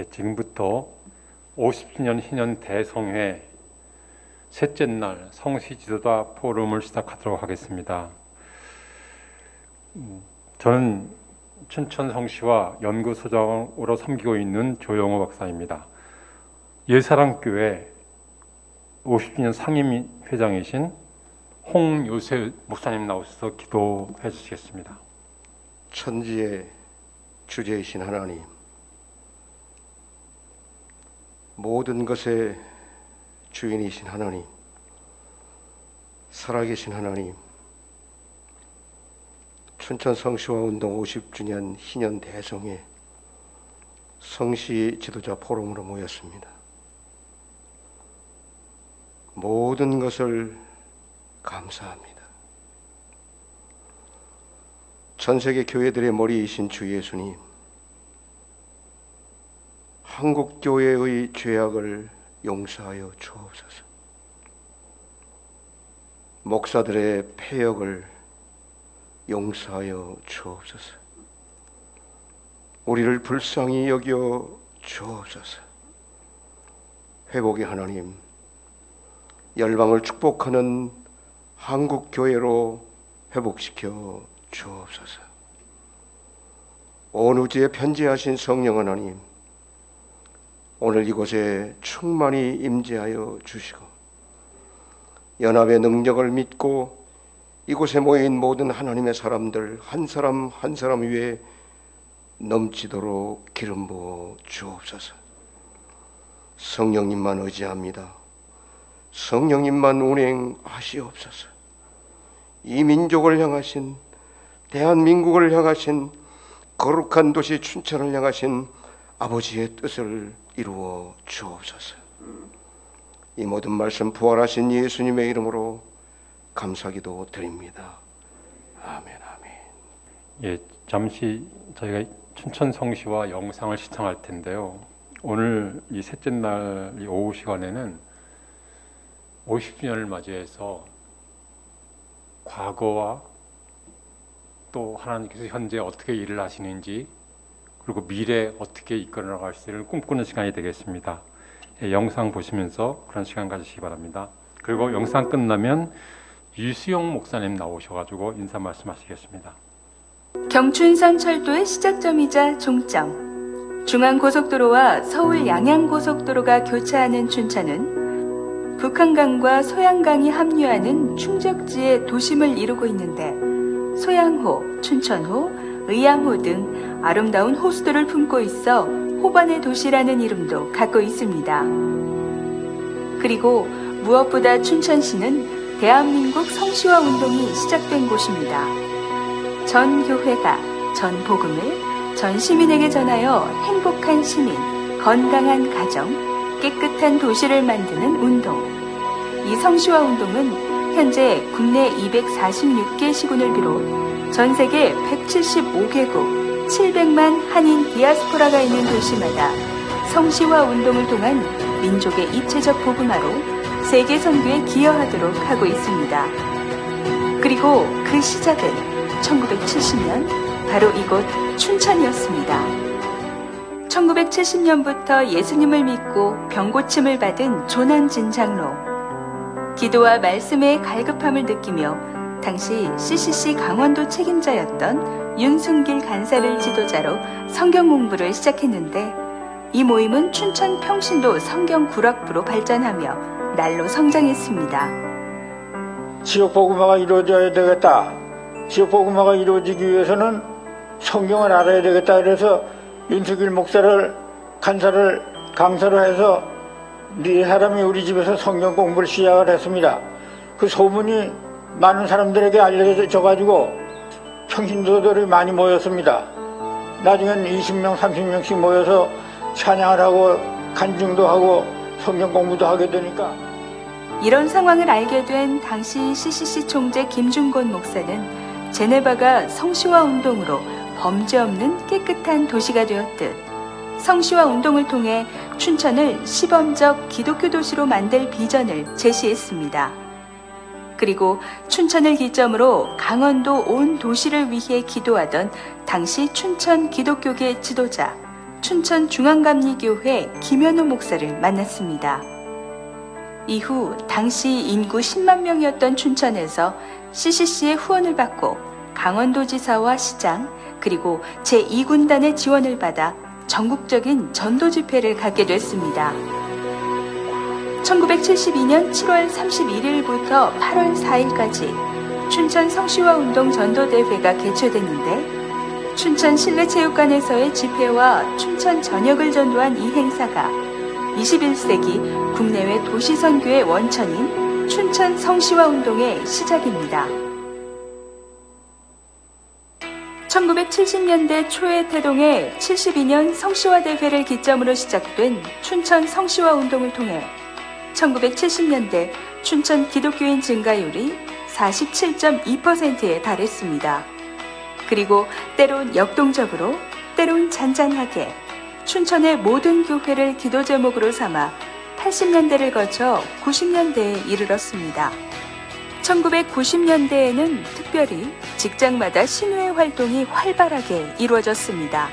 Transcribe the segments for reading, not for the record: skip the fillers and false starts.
지금부터 50주년 희년 대성회 셋째 날 성시 지도자 포럼을 시작하도록 하겠습니다. 저는 춘천 성시와 연구소장으로 섬기고 있는 조영호 박사입니다. 예사랑교회 50주년 상임회장이신 홍요셉 목사님 나오셔서 기도해 주시겠습니다. 천지의 주제이신 하나님, 모든 것의 주인이신 하나님, 살아계신 하나님, 춘천 성시와 운동 50주년 희년 대성회 성시 지도자 포럼으로 모였습니다. 모든 것을 감사합니다. 전 세계 교회들의 머리이신 주 예수님, 한국 교회의 죄악을 용서하여 주옵소서. 목사들의 패역을 용서하여 주옵소서. 우리를 불쌍히 여겨 주옵소서. 회복의 하나님, 열방을 축복하는 한국 교회로 회복시켜 주옵소서. 온 우주에 편지하신 성령 하나님, 오늘 이곳에 충만히 임재하여 주시고 연합의 능력을 믿고 이곳에 모인 모든 하나님의 사람들 한 사람 한 사람 위에 넘치도록 기름 부어 주옵소서. 성령님만 의지합니다. 성령님만 운행하시옵소서. 이 민족을 향하신, 대한민국을 향하신, 거룩한 도시 춘천을 향하신 아버지의 뜻을 이루어 주옵소서. 이 모든 말씀 부활하신 예수님의 이름으로 감사기도 드립니다. 아멘, 아멘. 잠시 저희가 춘천 성시와 영상을 시청할 텐데요. 오늘 이 셋째 날 이 오후 시간에는 50주년을 맞이해서 과거와 또 하나님께서 현재 어떻게 일을 하시는지, 그리고 미래 어떻게 이끌어 나갈 수 있을지를 꿈꾸는 시간이 되겠습니다. 영상 보시면서 그런 시간 가지시기 바랍니다. 그리고 영상 끝나면 유수영 목사님 나오셔가지고 인사 말씀하시겠습니다. 경춘선 철도의 시작점이자 종점, 중앙고속도로와 서울 양양고속도로가 교차하는 춘천은 북한강과 소양강이 합류하는 충적지의 도심을 이루고 있는데, 소양호, 춘천호, 의암호 등 아름다운 호수들을 품고 있어 호반의 도시라는 이름도 갖고 있습니다. 그리고 무엇보다 춘천시는 대한민국 성시화 운동이 시작된 곳입니다. 전 교회가 전 복음을 전 시민에게 전하여 행복한 시민, 건강한 가정, 깨끗한 도시를 만드는 운동. 이 성시화 운동은 현재 국내 246개 시군을 비롯 전 세계 175개국 700만 한인 디아스포라가 있는 도시마다 성시화 운동을 통한 민족의 입체적 복음화로 세계 선교에 기여하도록 하고 있습니다. 그리고 그 시작은 1970년 바로 이곳 춘천이었습니다. 1970년부터 예수님을 믿고 병고침을 받은 조난진 장로. 기도와 말씀의 갈급함을 느끼며 당시 CCC 강원도 책임자였던 윤순길 간사를 지도자로 성경 공부를 시작했는데, 이 모임은 춘천 평신도 성경 구락부로 발전하며 날로 성장했습니다. 지역 복음화가 이루어져야 되겠다. 지역 복음화가 이루어지기 위해서는 성경을 알아야 되겠다. 그래서 윤순길 목사를 간사를 강사로 해서 네 사람이 우리 집에서 성경 공부를 시작을 했습니다. 그 소문이 많은 사람들에게 알려져 가지고 평신도들이 많이 모였습니다. 나중엔 20명, 30명씩 모여서 찬양을 하고 간증도 하고 성경 공부도 하게 되니까. 이런 상황을 알게 된 당시 CCC 총재 김준곤 목사는 제네바가 성시화 운동으로 범죄 없는 깨끗한 도시가 되었듯 성시화 운동을 통해 춘천을 시범적 기독교 도시로 만들 비전을 제시했습니다. 그리고 춘천을 기점으로 강원도 온 도시를 위해 기도하던 당시 춘천 기독교계 지도자 춘천중앙감리교회 김현우 목사를 만났습니다. 이후 당시 인구 10만 명이었던 춘천에서 CCC의 후원을 받고 강원도지사와 시장 그리고 제2군단의 지원을 받아 전국적인 전도 집회를 갖게 됐습니다. 1972년 7월 31일부터 8월 4일까지 춘천 성시화운동 전도대회가 개최됐는데 춘천 실내체육관에서의 집회와 춘천 전역을 전도한 이 행사가 21세기 국내외 도시선교의 원천인 춘천 성시화운동의 시작입니다. 1970년대 초에 태동해 72년 성시화대회를 기점으로 시작된 춘천 성시화운동을 통해 1970년대 춘천 기독교인 증가율이 47.2%에 달했습니다. 그리고 때론 역동적으로, 때론 잔잔하게 춘천의 모든 교회를 기도 제목으로 삼아 80년대를 거쳐 90년대에 이르렀습니다. 1990년대에는 특별히 직장마다 신우회 활동이 활발하게 이루어졌습니다.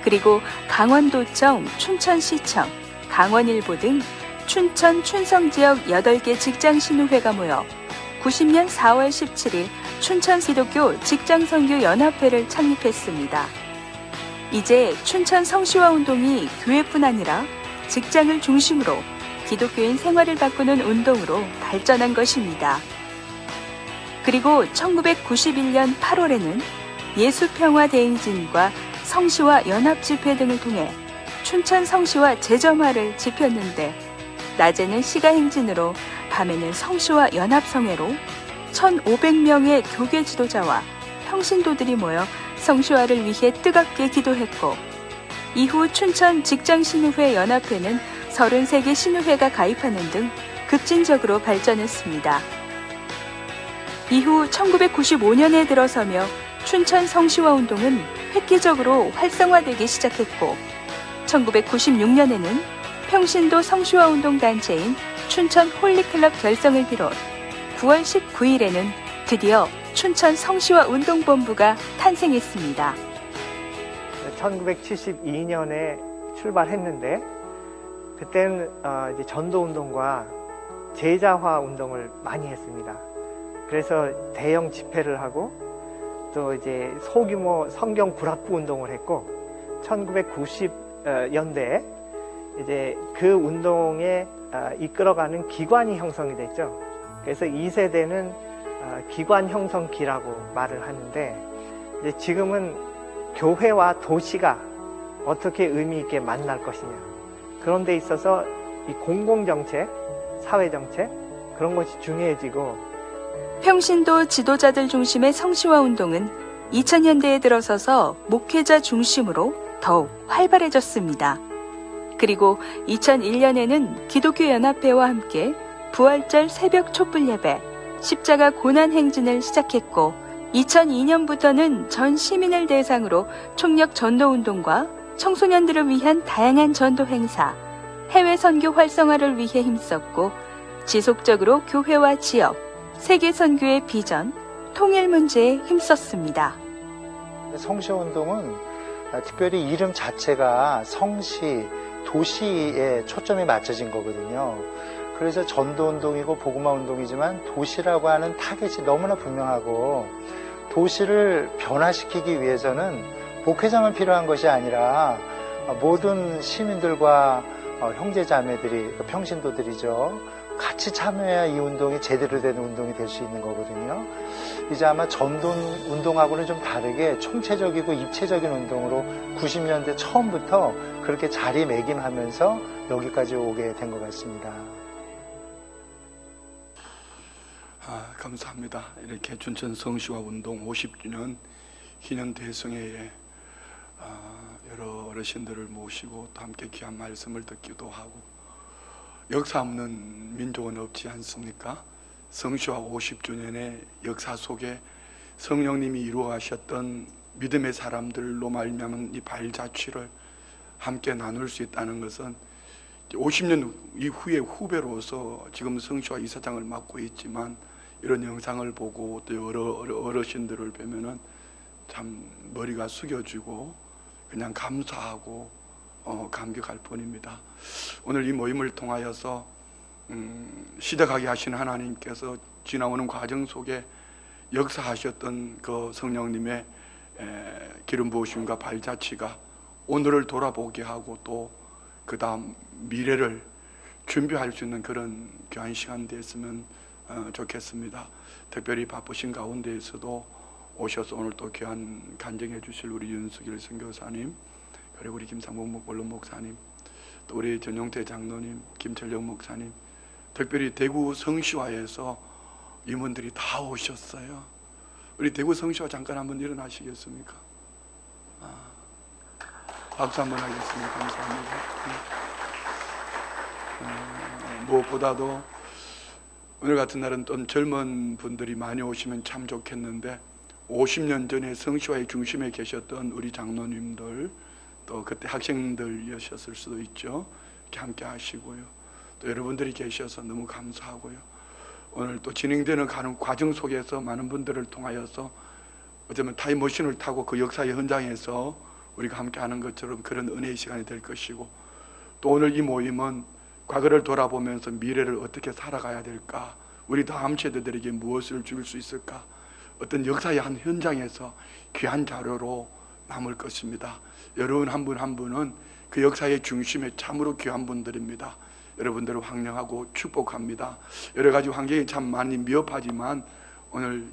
그리고 강원도청, 춘천시청, 강원일보 등 춘천, 춘성 지역 8개 직장 신우회가 모여 90년 4월 17일 춘천 기독교 직장선교 연합회를 창립했습니다. 이제 춘천 성시화운동이 교회뿐 아니라 직장을 중심으로 기독교인 생활을 바꾸는 운동으로 발전한 것입니다. 그리고 1991년 8월에는 예수평화대행진과 성시화 연합집회 등을 통해 춘천 성시화 재점화를 지폈는데 낮에는 시가행진으로 밤에는 성시화 연합성회로 1,500명의 교계 지도자와 평신도들이 모여 성시화를 위해 뜨겁게 기도했고 이후 춘천 직장신우회 연합회는 33개 신우회가 가입하는 등 급진적으로 발전했습니다. 이후 1995년에 들어서며 춘천 성시화운동은 획기적으로 활성화되기 시작했고 1996년에는 평신도 성시화운동 단체인 춘천 홀리클럽 결성을 비롯 9월 19일에는 드디어 춘천 성시화운동본부가 탄생했습니다. 1972년에 출발했는데 그때는 이제 전도운동과 제자화 운동을 많이 했습니다. 그래서 대형 집회를 하고 또 이제 소규모 성경 불합부 운동을 했고 1990년대에 이제 그 운동에 이끌어가는 기관이 형성이 됐죠. 그래서 2세대는 기관 형성기라고 말을 하는데 이제 지금은 교회와 도시가 어떻게 의미 있게 만날 것이냐 그런 데 있어서 이 공공정책, 사회정책 그런 것이 중요해지고 평신도 지도자들 중심의 성시화운동은 2000년대에 들어서서 목회자 중심으로 더욱 활발해졌습니다. 그리고 2001년에는 기독교연합회와 함께 부활절 새벽 촛불 예배, 십자가 고난 행진을 시작했고 2002년부터는 전 시민을 대상으로 총력 전도운동과 청소년들을 위한 다양한 전도 행사, 해외 선교 활성화를 위해 힘썼고 지속적으로 교회와 지역, 세계 선교의 비전, 통일 문제에 힘썼습니다. 성시화운동은 특별히 이름 자체가 성시, 도시에 초점이 맞춰진 거거든요. 그래서 전도운동이고 복음화운동이지만 도시라고 하는 타겟이 너무나 분명하고 도시를 변화시키기 위해서는 목회자만 필요한 것이 아니라 모든 시민들과 형제자매들이 평신도들이죠. 같이 참여해야 이 운동이 제대로 된 운동이 될 수 있는 거거든요. 이제 아마 전도운동하고는 좀 다르게 총체적이고 입체적인 운동으로 90년대 처음부터 그렇게 자리매김하면서 여기까지 오게 된 것 같습니다. 감사합니다. 이렇게 춘천 성시화운동 50주년 기념 대성회에 여러 어르신들을 모시고 또 함께 귀한 말씀을 듣기도 하고 역사 없는 민족은 없지 않습니까? 성시화 50주년의 역사 속에 성령님이 이루어가셨던 믿음의 사람들로 말미암은 이 발자취를 함께 나눌 수 있다는 것은 50년 이후의 후배로서 지금 성시화 이사장을 맡고 있지만 이런 영상을 보고 또 여러 어르신들을 뵈면은 참 머리가 숙여지고 그냥 감사하고 감격할 뿐입니다. 오늘 이 모임을 통하여서 시작하게 하신 하나님께서 지나오는 과정 속에 역사하셨던 그 성령님의 기름 부으심과 발자취가 오늘을 돌아보게 하고 또 그 다음 미래를 준비할 수 있는 그런 귀한 시간 됐으면 좋겠습니다. 특별히 바쁘신 가운데에서도 오셔서 오늘 또 귀한 간증해 주실 우리 윤석일 선교사님, 그리고 우리 김상봉 원로 목사님, 또 우리 전용태 장로님, 김철영 목사님, 특별히 대구 성시화에서 임원들이 다 오셨어요. 우리 대구 성시화 잠깐 한번 일어나시겠습니까? 박수 한번 하겠습니다. 감사합니다. 무엇보다도 오늘 같은 날은 좀 젊은 분들이 많이 오시면 참 좋겠는데 50년 전에 성시화의 중심에 계셨던 우리 장로님들, 또 그때 학생들이셨을 수도 있죠. 이렇게 함께 하시고요. 또 여러분들이 계셔서 너무 감사하고요. 오늘 또 진행되는 과정 속에서 많은 분들을 통하여서 어쩌면 타임머신을 타고 그 역사의 현장에서 우리가 함께 하는 것처럼 그런 은혜의 시간이 될 것이고, 또 오늘 이 모임은 과거를 돌아보면서 미래를 어떻게 살아가야 될까, 우리 다음 세대들에게 무엇을 줄 수 있을까, 어떤 역사의 한 현장에서 귀한 자료로 남을 것입니다. 여러분 한 분 한 분은 그 역사의 중심에 참으로 귀한 분들입니다. 여러분들을 환영하고 축복합니다. 여러 가지 환경이 참 많이 미흡하지만 오늘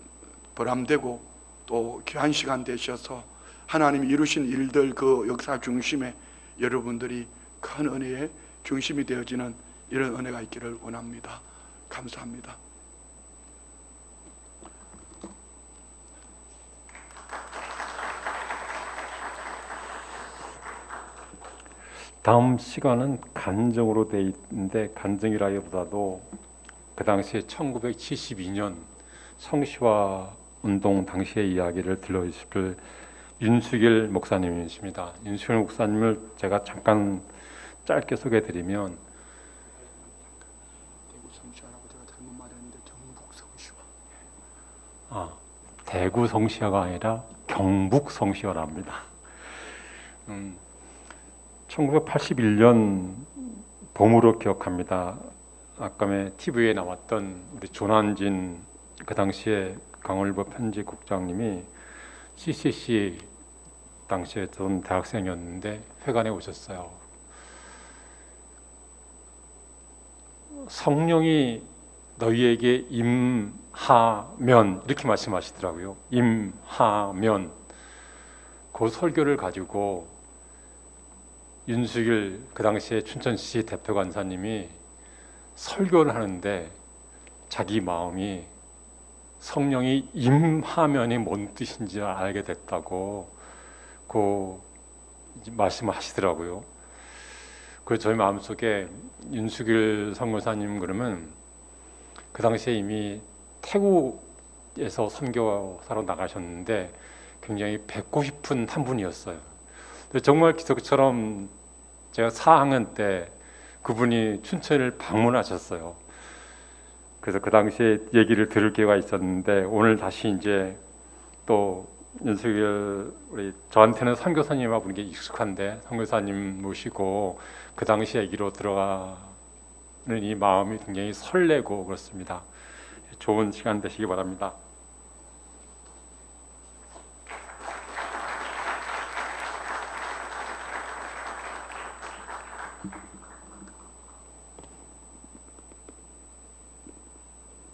보람되고 또 귀한 시간 되셔서 하나님이 이루신 일들 그 역사 중심에 여러분들이 큰 은혜의 중심이 되어지는 이런 은혜가 있기를 원합니다. 감사합니다. 다음 시간은 간증으로 돼 있는데, 간증이라기보다도 그 당시에 1972년 성시화 운동 당시의 이야기를 들려주실 윤수길 목사님이십니다. 윤수길 목사님을 제가 잠깐 짧게 소개해드리면, 대구 성시화라고 제가 잘못 말했는데 경북 성시화. 대구 성시화가 아니라 경북 성시화랍니다. 1981년 봄으로 기억합니다. 아까 TV에 나왔던 우리 조난진 그 당시에 강원일보 편집국장님이 CCC 당시에 전 대학생이었는데 회관에 오셨어요. 성령이 너희에게 임하면, 이렇게 말씀하시더라고요. 임하면. 그 설교를 가지고 윤수길 그 당시에 춘천시 대표 간사님이 설교를 하는데 자기 마음이 성령이 임하면이 뭔 뜻인지 알게 됐다고 그 말씀을 하시더라고요. 그 저희 마음속에 윤수길 선교사님 그러면 그 당시에 이미 태국에서 선교사로 나가셨는데 굉장히 뵙고 싶은 한 분이었어요. 정말 기적처럼 제가 4학년 때 그분이 춘천을 방문하셨어요. 그래서 그 당시에 얘기를 들을 기회가 있었는데, 오늘 다시 이제 또 윤석열 우리 저한테는 선교사님하고 부르는 게 익숙한데 선교사님 모시고 그 당시 얘기로 들어가는 이 마음이 굉장히 설레고 그렇습니다. 좋은 시간 되시기 바랍니다.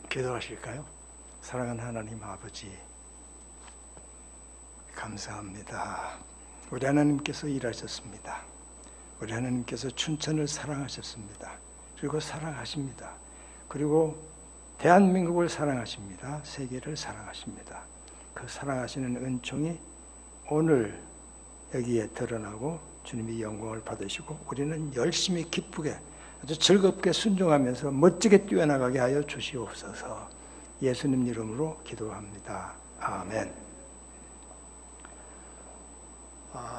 기도하실까요? 사랑하는 하나님 아버지, 감사합니다. 우리 하나님께서 일하셨습니다. 우리 하나님께서 춘천을 사랑하셨습니다. 그리고 사랑하십니다. 그리고 대한민국을 사랑하십니다. 세계를 사랑하십니다. 그 사랑하시는 은총이 오늘 여기에 드러나고 주님이 영광을 받으시고 우리는 열심히 기쁘게 아주 즐겁게 순종하면서 멋지게 뛰어나가게 하여 주시옵소서. 예수님 이름으로 기도합니다. 아멘.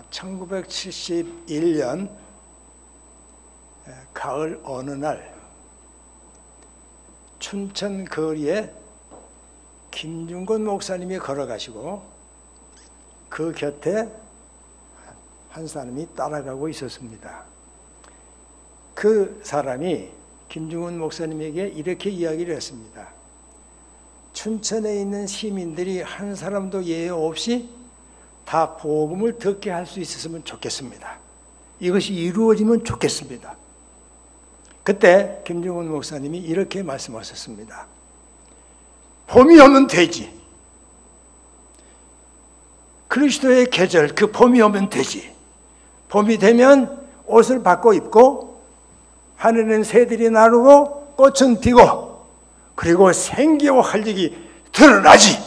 1971년 가을 어느 날 춘천 거리에 김중곤 목사님이 걸어가시고 그 곁에 한 사람이 따라가고 있었습니다. 그 사람이 김중훈 목사님에게 이렇게 이야기를 했습니다. 춘천에 있는 시민들이 한 사람도 예외 없이 다 복음을 듣게 할 수 있었으면 좋겠습니다. 이것이 이루어지면 좋겠습니다. 그때 김중훈 목사님이 이렇게 말씀하셨습니다. 봄이 오면 되지. 그리스도의 계절, 그 봄이 오면 되지. 봄이 되면 옷을 바꿔 입고 하늘은 새들이 나르고 꽃은 피고 그리고 생기와 활력이 드러나지.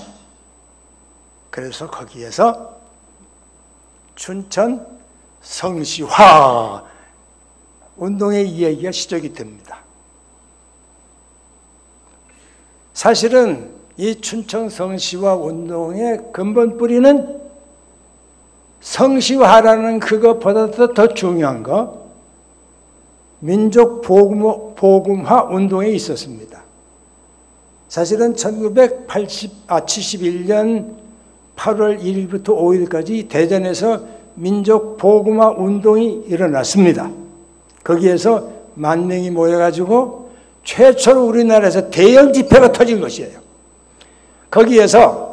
그래서 거기에서 춘천 성시화 운동의 이야기가 시작이 됩니다. 사실은 이 춘천 성시화 운동의 근본 뿌리는 성시화라는 그것보다도 더 중요한 거 민족 복음화 운동에 있었습니다. 사실은 1971년 8월 1일부터 5일까지 대전에서 민족 복음화 운동이 일어났습니다. 거기에서 10,000명이 모여가지고 최초로 우리나라에서 대형 집회가 터진 것이에요. 거기에서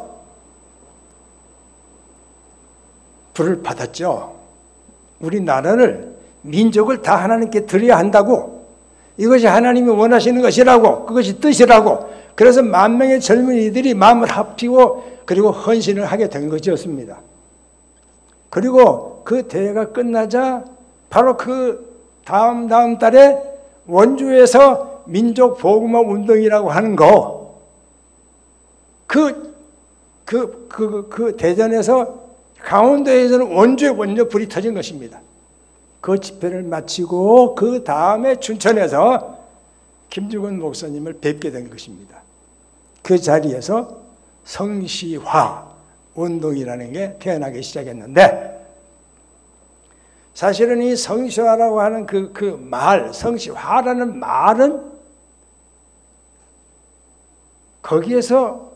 불을 받았죠. 우리나라를 민족을 다 하나님께 드려야 한다고, 이것이 하나님이 원하시는 것이라고, 그것이 뜻이라고, 그래서 10,000명의 젊은이들이 마음을 합치고 그리고 헌신을 하게 된 것이었습니다. 그리고 그 대회가 끝나자 바로 그 다음 달에 원주에서 민족 복음화 운동이라고 하는 거, 그 대전에서 강원도에서는 원주에 먼저 불이 터진 것입니다. 그 집회를 마치고 그 다음에 춘천에서 김중훈 목사님을 뵙게 된 것입니다. 그 자리에서 성시화 운동이라는 게 태어나기 시작했는데, 사실은 이 성시화라고 하는 그 말, 성시화라는 말은 거기에서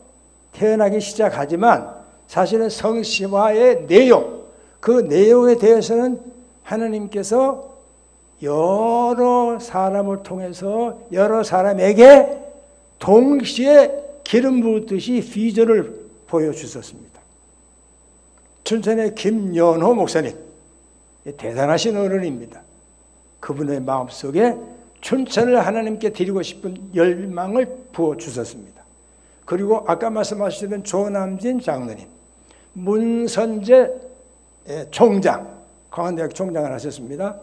태어나기 시작하지만 사실은 성시화의 내용, 그 내용에 대해서는 하나님께서 여러 사람을 통해서 여러 사람에게 동시에 기름 부으듯이 비전을 보여주셨습니다. 춘천의 김연호 목사님, 대단하신 어른입니다. 그분의 마음속에 춘천을 하나님께 드리고 싶은 열망을 부어주셨습니다. 그리고 아까 말씀하시던 조남진 장로님, 문선재 총장, 강원대학 총장을 하셨습니다.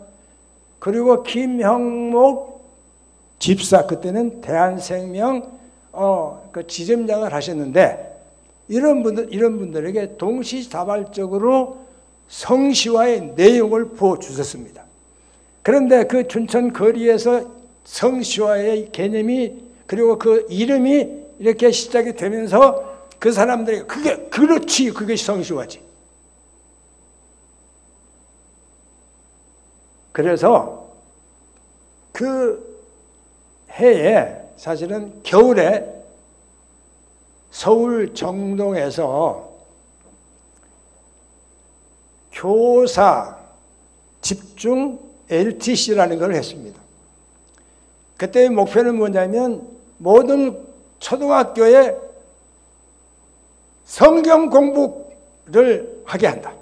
그리고 김형목 집사, 그때는 대한생명 그 지점장을 하셨는데, 이런 분들에게 동시다발적으로 성시화의 내용을 부어주셨습니다. 그런데 그 춘천 거리에서 성시화의 개념이, 그리고 그 이름이 이렇게 시작이 되면서 그 사람들이 그렇지, 그게 성시화지. 그래서 그 해에 사실은 겨울에 서울 정동에서 교사 집중 LTC라는 걸 했습니다. 그때의 목표는 뭐냐면 모든 초등학교에 성경 공부를 하게 한다.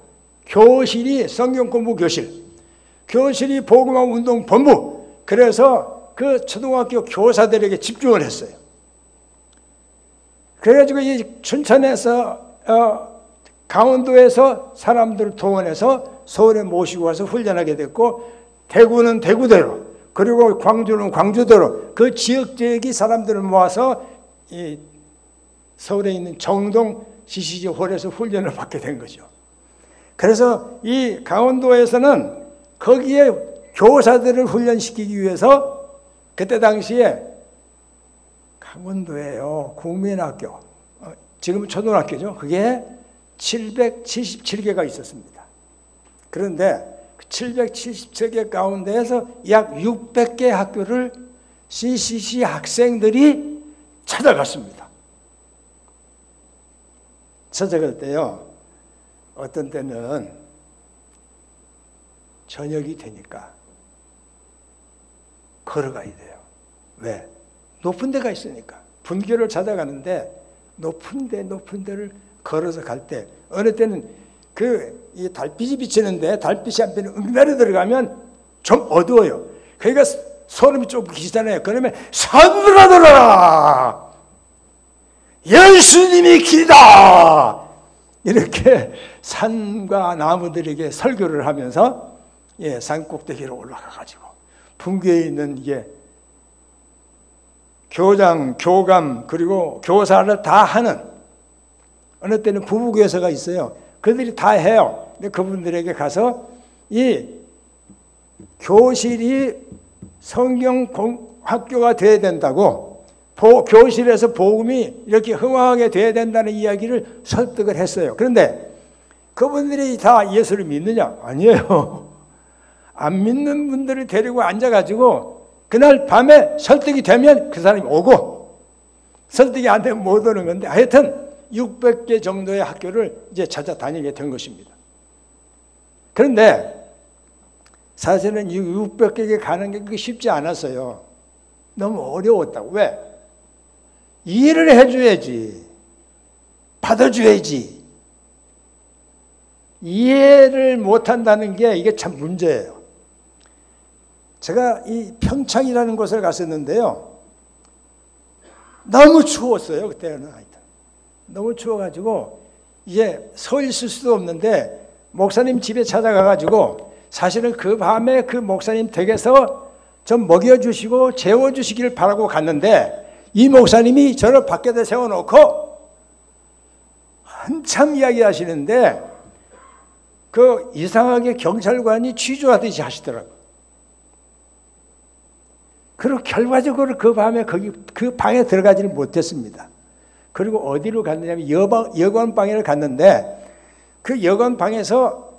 교실이 성경 공부 교실, 교실이 복음화 운동 본부. 그래서 그 초등학교 교사들에게 집중을 했어요. 그래가지고 이 춘천에서 강원도에서 사람들을 동원해서 서울에 모시고 와서 훈련하게 됐고, 대구는 대구대로, 그리고 광주는 광주대로 그 지역지역이 사람들을 모아서 이 서울에 있는 정동 CCG 홀에서 훈련을 받게 된 거죠. 그래서 이 강원도에서는 거기에 교사들을 훈련시키기 위해서 그때 당시에 강원도에요, 국민학교, 지금은 초등학교죠. 그게 777개가 있었습니다. 그런데 777개 가운데에서 약 600개 학교를 CCC 학생들이 찾아갔습니다. 찾아갈 때요, 어떤 때는 저녁이 되니까 걸어가야 돼요. 왜? 높은 데가 있으니까. 분교를 찾아가는데 높은 데를 걸어서 갈 때, 어느 때는 이 달빛이 비치는데 달빛이 한편에 응달에 들어가면 좀 어두워요. 그러니까 소름이 좀 끼치잖아요. 그러면 산으로 들어라! 예수님이 길이다! 이렇게 산과 나무들에게 설교를 하면서 산 꼭대기로 올라가가지고 분교에 있는 이게 교장, 교감, 그리고 교사를 다 하는, 어느 때는 부부교사가 있어요. 그들이 다 해요. 근데 그분들에게 가서 이 교실이 성경 학교가 돼야 된다고, 교실에서 복음이 이렇게 흥황하게 돼야 된다는 이야기를 설득을 했어요. 그런데 그분들이 다 예수를 믿느냐? 아니에요. 안 믿는 분들을 데리고 앉아가지고 그날 밤에 설득이 되면 그 사람이 오고, 설득이 안 되면 못 오는 건데, 하여튼 600개 정도의 학교를 이제 찾아다니게 된 것입니다. 그런데 사실은 이 600개에 가는 게 그게 쉽지 않았어요. 너무 어려웠다고. 왜? 이해를 해줘야지. 받아줘야지. 이해를 못한다는 게 이게 참 문제예요. 제가 이 평창이라는 곳을 갔었는데요. 너무 추웠어요. 그때는 하여튼. 너무 추워가지고 이제 서 있을 수도 없는데 목사님 집에 찾아가가지고 사실은 그 밤에 그 목사님 댁에서 좀 먹여주시고 재워주시길 바라고 갔는데 이 목사님이 저를 밖에다 세워놓고 한참 이야기하시는데 그 이상하게 경찰관이 취조하듯이 하시더라고요. 그리고 결과적으로 그 밤에 그 방에 들어가지를 못했습니다. 그리고 어디로 갔느냐면 여관방에 갔는데 그 여관방에서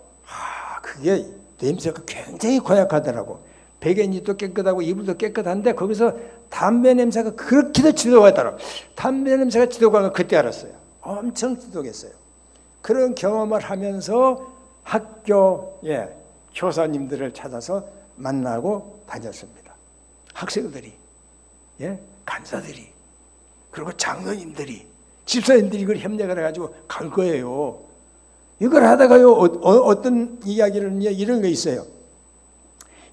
그게 냄새가 굉장히 고약하더라고. 베개니도 깨끗하고 이불도 깨끗한데 거기서 담배 냄새가 그렇게도 지독하더라고. 담배 냄새가 지독한 걸 그때 알았어요. 엄청 지독했어요. 그런 경험을 하면서 학교 교사님들을 찾아서 만나고 다녔습니다. 학생들이, 간사들이, 그리고 장로님들이, 집사님들이 이걸 협력을 해가지고 갈 거예요. 이걸 하다가요, 어떤 이야기를 이런 거 있어요.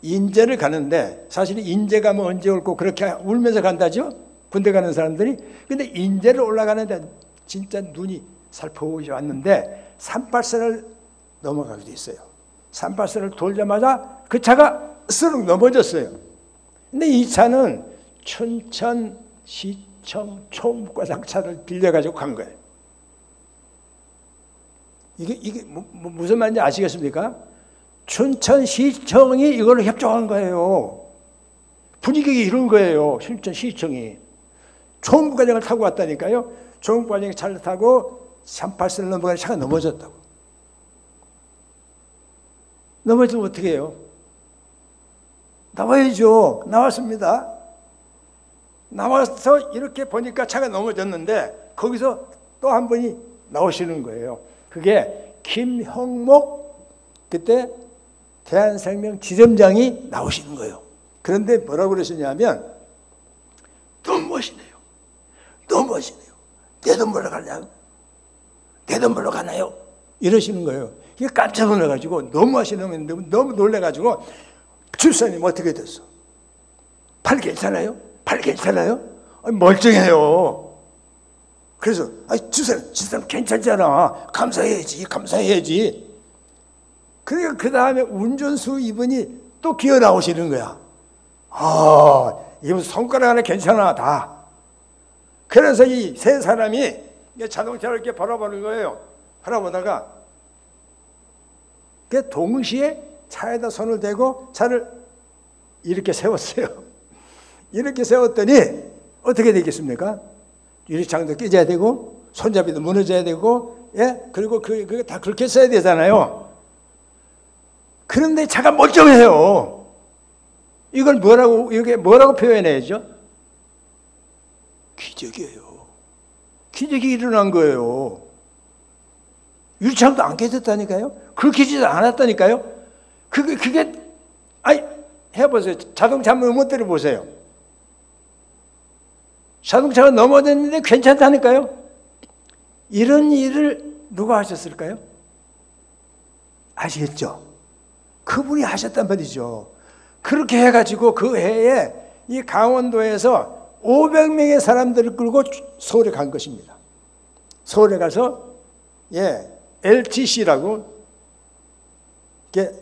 인제를 가는데, 사실 인제 가면 언제 올고 그렇게 울면서 간다죠? 군대 가는 사람들이. 근데 인제를 올라가는데 진짜 눈이 살포시 왔는데 38선을 넘어가기도 있어요. 38선을 돌자마자 그 차가 스르륵 넘어졌어요. 근데 이 차는 춘천시청 총무과장 차를 빌려가지고 간 거예요. 이게 무슨 말인지 아시겠습니까? 춘천시청이 이걸로 협조한 거예요. 분위기가 이런 거예요. 춘천시청이. 총무과장을 타고 왔다니까요. 총무과장이 차를 타고 38선을 넘어가는 차가 넘어졌다고. 넘어지면 어떻게 해요? 나와야죠. 나왔습니다. 나와서 이렇게 보니까 차가 넘어졌는데 거기서 또 한 분이 나오시는 거예요. 그게 김형목 그때 대한생명 지점장이 나오시는 거예요. 그런데 뭐라고 그러시냐면 너무 멋있네요. 너무 멋있네요. 내 돈 벌러 가냐고? 내 돈 벌러 가나요? 이러시는 거예요. 이게 깜짝 놀라가지고 너무 하시는 너무 놀래가지고 집사님 어떻게 됐어? 팔 괜찮아요? 팔 괜찮아요? 아니, 멀쩡해요. 그래서 집사님 괜찮잖아. 감사해야지. 그러니까 그 다음에 운전수 이분이 또 기어 나오시는 거야. 이분 손가락 하나 괜찮아 다. 그래서 이 세 사람이 자동차를 이렇게 바라보는 거예요. 바라보다가 그 동시에 차에다 손을 대고 차를 이렇게 세웠어요. 이렇게 세웠더니 어떻게 되겠습니까? 유리창도 깨져야 되고 손잡이도 무너져야 되고 그리고 그게 다 그렇게 써야 되잖아요. 그런데 차가 멀쩡해요. 이걸 뭐라고 표현해야죠? 기적이에요. 기적이 일어난 거예요. 유리창도 안 깨졌다니까요. 긁히지도 않았다니까요. 그게 아니 해보세요. 자동차 한번 넘어뜨려 보세요. 자동차가 넘어졌는데 괜찮다니까요. 이런 일을 누가 하셨을까요? 아시겠죠? 그분이 하셨단 말이죠. 그렇게 해가지고 그 해에 이 강원도에서 500명의 사람들을 끌고 서울에 간 것입니다. 서울에 가서 LTC라고 이렇게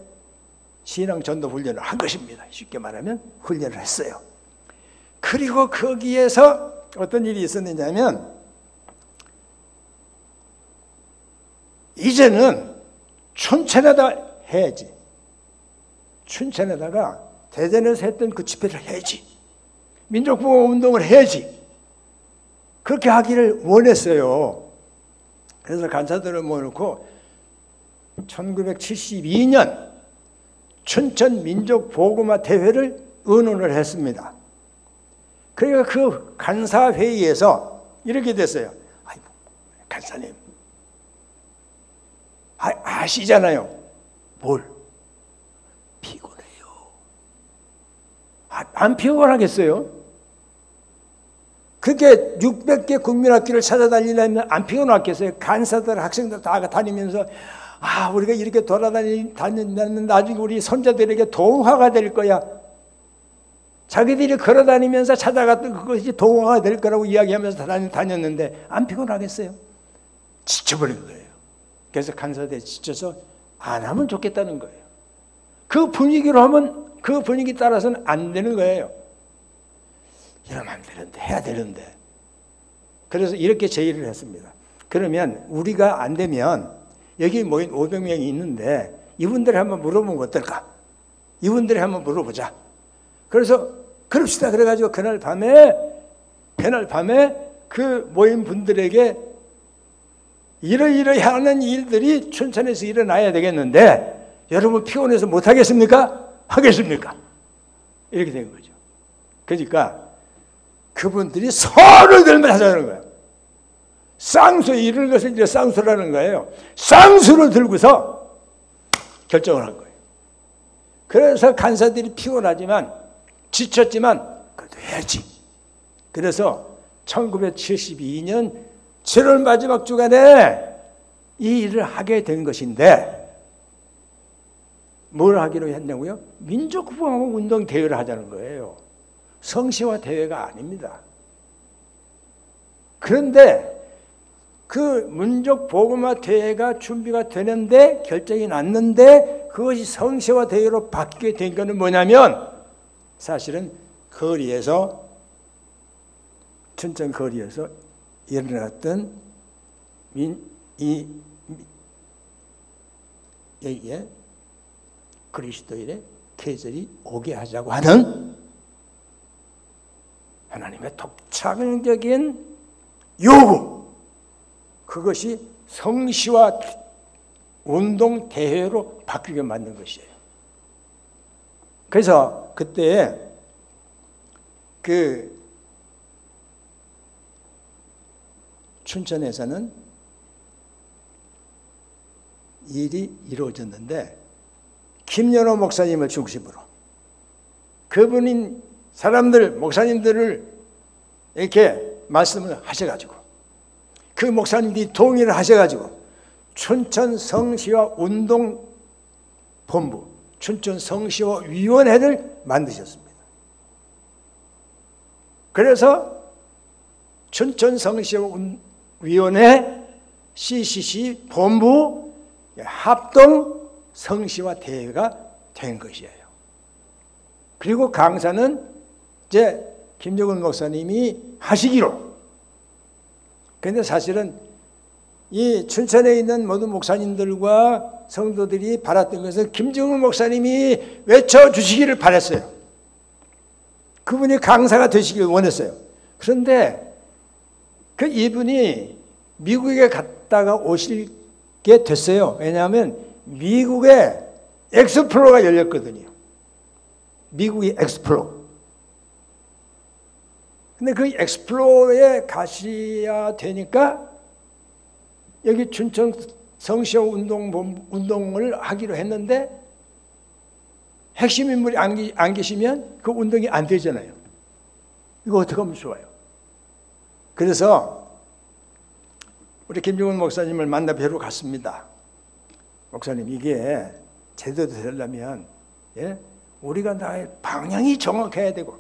신앙 전도 훈련을 한 것입니다. 쉽게 말하면 훈련을 했어요. 그리고 거기에서 어떤 일이 있었느냐면 이제는 춘천에다 해야지. 춘천에다가 대전에서 했던 그 집회를 해야지. 민족보호운동을 해야지. 그렇게 하기를 원했어요. 그래서 간사들을 모아놓고 1972년 춘천 민족보고마 대회를 의논을 했습니다. 그러니까 그 간사회의에서 이렇게 됐어요. 아이고, 간사님, 아시잖아요. 뭘? 피곤해요. 안 피곤하겠어요? 그렇게 600개 국민학교를 찾아다니려면 안 피곤하겠어요? 간사들, 학생들 다 다니면서 우리가 이렇게 돌아다니면 나중에 우리 손자들에게 동화가 될 거야. 자기들이 걸어다니면서 찾아갔던 그것이 동화가 될 거라고 이야기하면서 다녔는데 안 피곤하겠어요? 지쳐버린 거예요. 그래서 간사들이 지쳐서 안 하면 좋겠다는 거예요. 그 분위기로 하면 그 분위기 따라서는 안 되는 거예요. 이러면 안 되는데, 해야 되는데. 그래서 이렇게 제의를 했습니다. 그러면 우리가 안 되면 여기 모인 500명이 있는데 이분들이 한번 물어보면 어떨까? 이분들이 한번 물어보자. 그래서 그럽시다. 그래가지고 그날 밤에 그 모인 분들에게 이러이러히 하는 일들이 춘천에서 일어나야 되겠는데 여러분 피곤해서 못하겠습니까? 하겠습니까? 이렇게 된 거죠. 그러니까 그분들이 손을 들면 하자는 거예요. 쌍수, 이런 것을 이제 쌍수라는 거예요. 쌍수를 들고서 결정을 한 거예요. 그래서 간사들이 피곤하지만 지쳤지만 그래도 해야지. 그래서 1972년 7월 마지막 주간에 이 일을 하게 된 것인데 뭘 하기로 했냐고요? 민족보호운동 대회를 하자는 거예요. 성시화 대회가 아닙니다. 그런데 그 민족보고마 대회가 준비가 되는데 결정이 났는데 그것이 성시화 대회로 바뀌게 된 것은 뭐냐면 사실은 거리에서 춘천 거리에서 일어났던 여기에 그리스도인의 계절이 오게 하자고 하는 하나님의 독창적인 요구, 그것이 성시화 운동 대회로 바뀌게 만든 것이에요. 그래서 그때 그 춘천에서는 일이 이루어졌는데 김연호 목사님을 중심으로 그분인 사람들, 목사님들을 이렇게 말씀을 하셔가지고 그 목사님들이 동의를 하셔가지고 춘천 성시화 운동 본부, 춘천 성시화 위원회를 만드셨습니다. 그래서 춘천 성시화 위원회 CCC 본부 합동 성시화 대회가 된 것이에요. 그리고 강사는 이제 김정은 목사님이 하시기로. 그런데 사실은 이 춘천에 있는 모든 목사님들과 성도들이 바랐던 것은 김정은 목사님이 외쳐주시기를 바랐어요. 그분이 강사가 되시기를 원했어요. 그런데 그 이분이 미국에 갔다가 오시게 됐어요. 왜냐하면 미국에 엑스플로가 열렸거든요. 미국이 엑스플로. 근데 그 엑스플로에 가셔야 되니까 여기 춘천 성시화 운동을 하기로 했는데 핵심 인물이 안 계시면 그 운동이 안 되잖아요. 이거 어떻게 하면 좋아요? 그래서 우리 김종원 목사님을 만나 뵈러 갔습니다. 목사님, 이게 제대로 되려면 우리가 나의 방향이 정확해야 되고,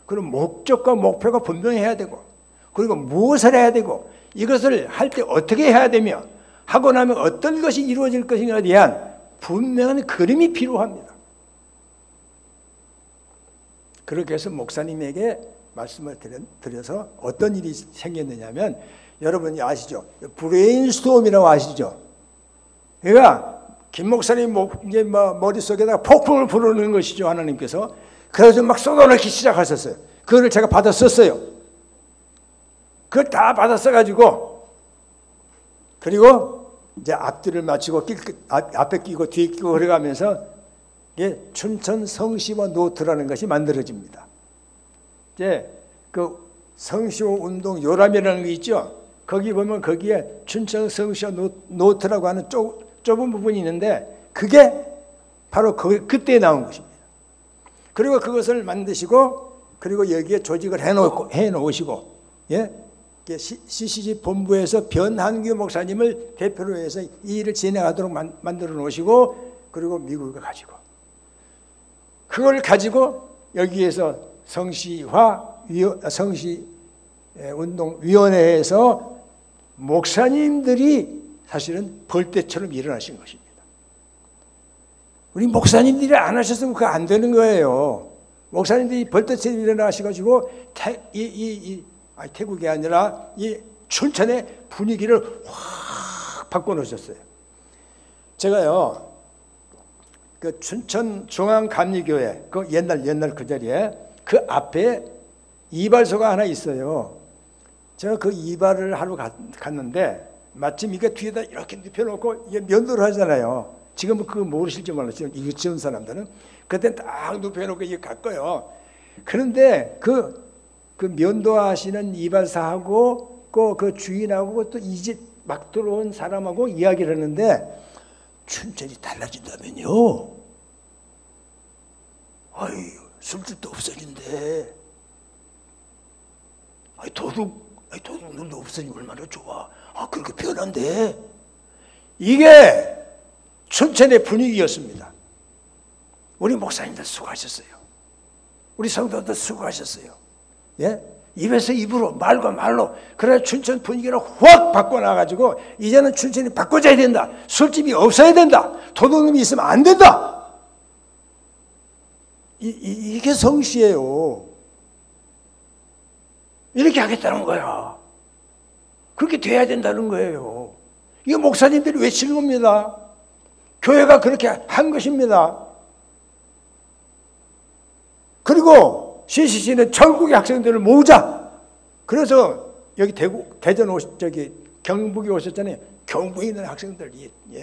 그리고 목적과 목표가 분명해야 되고, 그리고 무엇을 해야 되고, 이것을 할 때 어떻게 해야 되며, 하고 나면 어떤 것이 이루어질 것인가에 대한 분명한 그림이 필요합니다. 그렇게 해서 목사님에게 말씀을 드려서 어떤 일이 생겼느냐면, 여러분이 아시죠? 브레인스톰이라고 아시죠? 그러니까 김 목사님 머릿속에다가 폭풍을 불어넣는 것이죠, 하나님께서. 그래서 막 쏟아넣기 시작하셨어요. 그거를 제가 받아 썼어요. 그걸 다 받아 써가지고, 그리고 이제 앞뒤를 맞추고 앞에 끼고 뒤에 끼고 그래가면서 춘천 성시와 노트라는 것이 만들어집니다. 이제 그 성시호 운동 요람이라는 게 있죠. 거기 보면 거기에 춘천 성시호 노트라고 하는 좁은 부분이 있는데, 그게 바로 그때 나온 것입니다. 그리고 그것을 만드시고, 그리고 여기에 조직을 해놓으시고, CCG 본부에서 변한규 목사님을 대표로 해서 이 일을 진행하도록 만들어 놓으시고, 그리고 미국에 가지고, 그걸 가지고 여기에서 성시운동위원회에서 목사님들이 사실은 벌떼처럼 일어나신 것입니다. 우리 목사님들이 안 하셨으면 그거 안 되는 거예요. 목사님들이 벌떼처럼 일어나셔가지고 태국이 아니라 이 춘천의 분위기를 확 바꿔놓으셨어요. 제가요, 그 춘천 중앙감리교회 그 옛날 그 자리에 그 앞에 이발소가 하나 있어요. 제가 그 이발을 하러 갔는데, 마침 이게 뒤에다 이렇게 눕혀놓고 이게 면도를 하잖아요. 지금은 그거 모르실지 몰랐어요. 이거 지은 사람들은. 그때 딱 눕혀놓고 이게 갔고요. 그런데 그 면도하시는 이발사하고 그 주인하고 또 이제 막 들어온 사람하고 이야기를 하는데, 춘천이 달라진다면요. 아이, 술집도 없어진대. 아이, 도둑놈도 없어지면 얼마나 좋아. 아, 그렇게 변한데. 이게 춘천의 분위기였습니다. 우리 목사님들 수고하셨어요. 우리 성도들 수고하셨어요. 입에서 입으로, 말과 말로. 그래 춘천 분위기를 확 바꿔놔가지고, 이제는 춘천이 바꿔져야 된다. 술집이 없어야 된다. 도둑놈이 있으면 안 된다. 이게 성시예요. 이렇게 하겠다는 거야. 그렇게 돼야 된다는 거예요. 이게 목사님들이 외치는 겁니다. 교회가 그렇게 한 것입니다. 그리고 CCC는 전국의 학생들을 모으자. 그래서 여기 대전 경북에 오셨잖아요. 경북에 있는 학생들,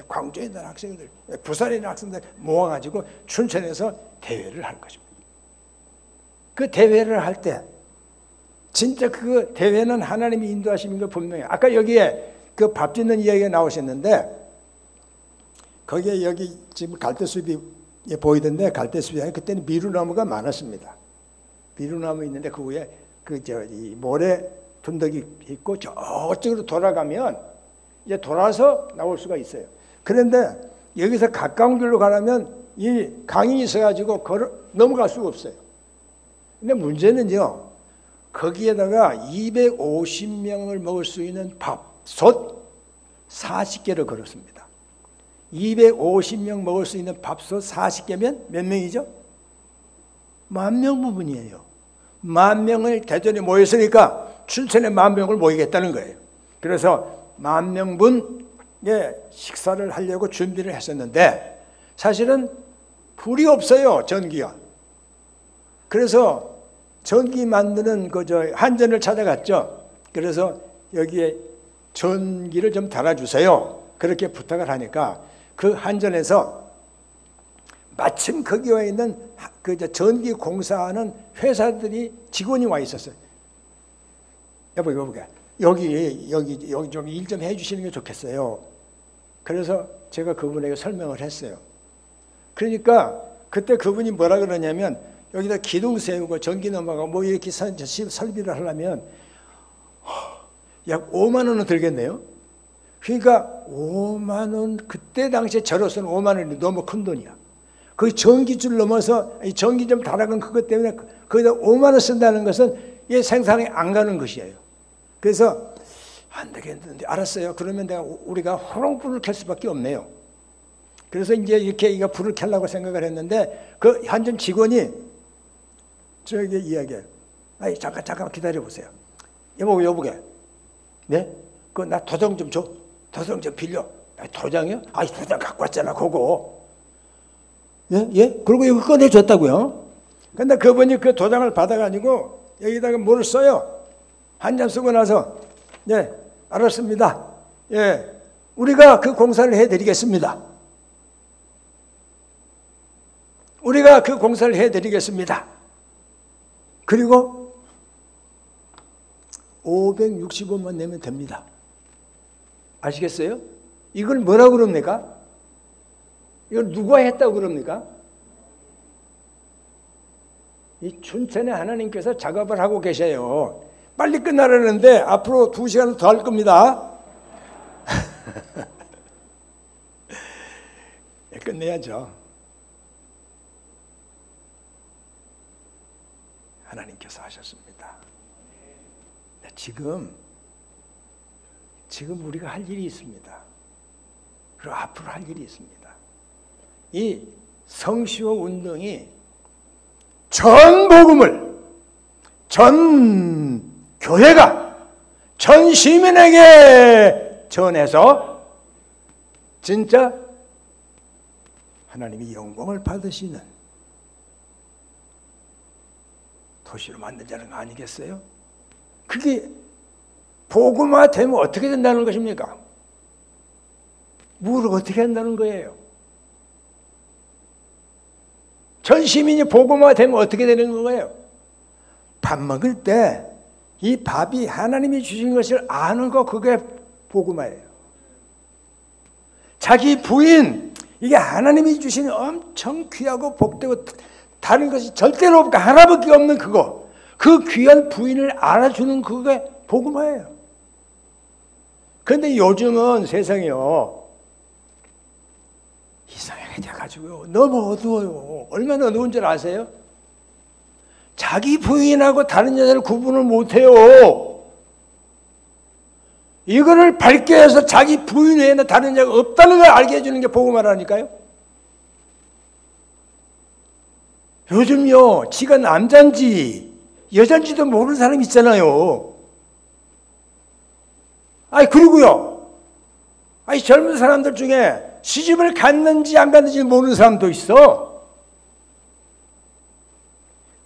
광주에 있는 학생들, 부산에 있는 학생들 모아가지고 춘천에서 대회를 할 것입니다. 그 대회를 할 때 진짜 그 대회는 하나님이 인도하시는 거 분명해요. 아까 여기에 그 밥 짓는 이야기가 나오셨는데, 거기에 여기 지금 갈대숲이 보이던데, 갈대숲이 아니라 그때는 미루나무가 많았습니다. 미루나무 있는데 그 위에 이 모래 둔덕이 있고, 저쪽으로 돌아가면 이제 돌아서 나올 수가 있어요. 그런데 여기서 가까운 길로 가려면 이 강이 있어가지고 넘어갈 수가 없어요. 근데 문제는요, 거기에다가 250명을 먹을 수 있는 밥솥 40개를 걸었습니다. 250명 먹을 수 있는 밥솥 40개면 몇 명이죠? 10,000명 부분이에요. 10,000명을 대전에 모였으니까 춘천에 10,000명을 모이겠다는 거예요. 그래서 10,000명분의 식사를 하려고 준비를 했었는데, 사실은 불이 없어요, 전기가. 그래서 전기 만드는 한전을 찾아갔죠. 그래서 여기에 전기를 좀 달아주세요. 그렇게 부탁을 하니까 그 한전에서 마침 거기에 있는 전기 공사하는 회사들이 직원이 와 있었어요. 여보, 여기 좀 일 좀 해주시는 게 좋겠어요. 그래서 제가 그분에게 설명을 했어요. 그러니까 그때 그분이 뭐라 그러냐면 여기다 기둥 세우고 전기 넘어가고 뭐 이렇게 설비를 하려면 약 5만 원은 들겠네요. 그러니까 5만 원, 그때 당시에 저로서는 5만 원이 너무 큰 돈이야. 그 전기줄 넘어서 전기 좀 달아간 그것 때문에 거기다 5만 원 쓴다는 것은 얘 생산이 안 가는 것이에요. 그래서 안 되겠는데 알았어요. 그러면 우리가 호롱불을 켤 수밖에 없네요. 그래서 이제 이렇게 이거 불을 켜려고 생각을 했는데 그 한전 직원이 저에게 이야기해요. 아니 잠깐 기다려 보세요. 여보게. 네? 그 나 도장 좀 줘. 도장 좀 빌려. 도장이요? 아니 도장 갖고 왔잖아 그거. 예? 그리고 이거 꺼내줬다고요. 근데 그분이 그 도장을 받아가지고 여기다가 뭐를 써요. 한 장 쓰고 나서 네 알았습니다. 예, 우리가 그 공사를 해드리겠습니다. 우리가 그 공사를 해드리겠습니다. 그리고 560원만 내면 됩니다. 아시겠어요? 이걸 뭐라고 그럽니까? 이걸 누가 했다고 그럽니까? 이 춘천에 하나님께서 작업을 하고 계셔요. 빨리 끝나려는데 앞으로 2시간 더 할 겁니다. 끝내야죠. 하나님께서 하셨습니다. 지금 우리가 할 일이 있습니다. 그리고 앞으로 할 일이 있습니다. 이 성시호 운동이 전 복음을 전 교회가 전 시민에게 전해서 진짜 하나님이 영광을 받으시는 도시로 만들자는 거 아니겠어요? 그게 복음화 되면 어떻게 된다는 것입니까? 뭘 어떻게 한다는 거예요? 전 시민이 복음화 되면 어떻게 되는 거예요? 밥 먹을 때 이 밥이 하나님이 주신 것을 아는 거, 그게 복음화예요. 자기 부인, 이게 하나님이 주신 엄청 귀하고 복되고 다른 것이 절대로 없고 하나밖에 없는 그거, 그 귀한 부인을 알아주는 그게 복음화예요. 그런데 요즘은 세상이요 이상하게 돼가지고요 너무 어두워요. 얼마나 어두운 줄 아세요? 자기 부인하고 다른 여자를 구분을 못해요. 이거를 밝게 해서 자기 부인 외에는 다른 여자가 없다는 걸 알게 해주는 게 복음화라니까요. 요즘요 지가 남잔지 여잔지도 모르는 사람 있잖아요. 그리고요 젊은 사람들 중에 시집을 갔는지 안 갔는지 모르는 사람도 있어.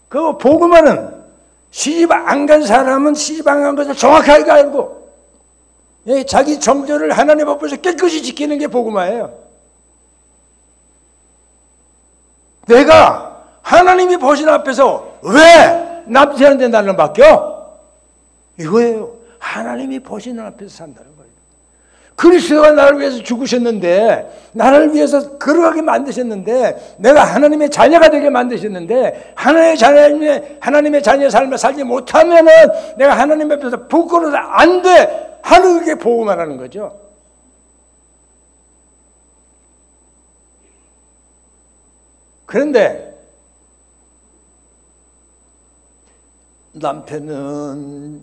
그 복음화는 시집 안 간 사람은 시집 안 간 것을 정확하게 알고 자기 정절을 하나님 앞에서 깨끗이 지키는 게 복음화예요. 내가 하나님이 보신 앞에서 왜 남편한테 나를 맡겨? 이거예요. 하나님이 보시는 앞에서 산다는 거예요. 그리스도가 나를 위해서 죽으셨는데, 나를 위해서 걸어가게 만드셨는데, 내가 하나님의 자녀가 되게 만드셨는데, 하나님의 자녀의 삶을 살지 못하면은 내가 하나님 앞에서 부끄러워서 안 돼 하는 게 복음화라는 거죠. 그런데 남편은